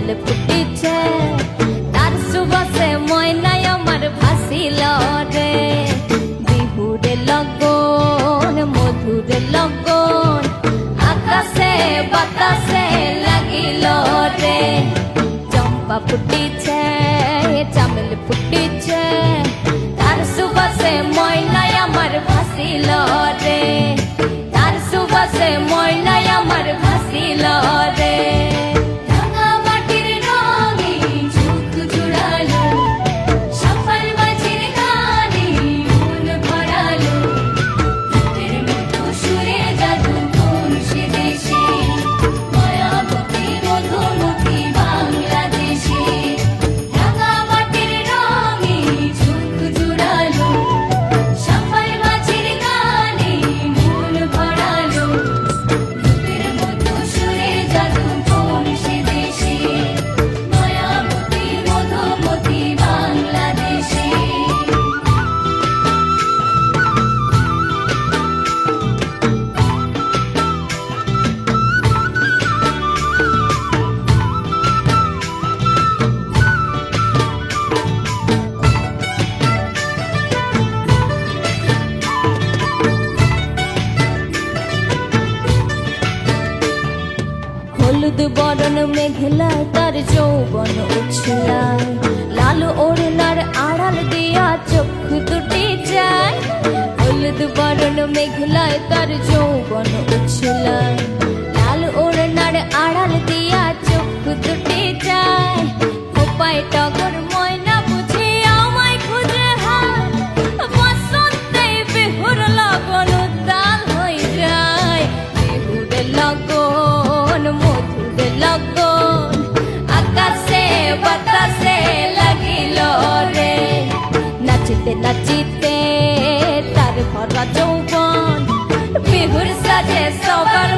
চামেল ফুটিছে তার সুবাসে ময়নাই আমার ভাসিল রে বিহুরে লগন মধুরে লগন আকাশে বাতাসে লাগিল রে চম্পা ফুটিছে চামেল ফুটিছে তার সুবাসে ময়নাই আমার ভাসিল রে তার সুবাসে ময়নাই আমার ভাসিল রে হলুদ বরণ মেঘলা তার যৌবন উছলায় লাল ওড়নার আড়াল দিয়া চক্ষু দুটি যায় হলুদ বরণ মেঘলায় তার যৌবন উছলায় লাল ওড়নার আড়াল দিয়া চক্ষু দুটি যায় কোপায় টগর ময়না বুঝে আমায় খুঁজে হায় বসন্তে বিহুর লগন উত্তাল হয়ে যায় বিহুর লগন মধুর লগন আকাশে বাতাসে লাগিল রে নাচিতে নাচিতে তার ভরা যৌবন বিহুর সাজে সবার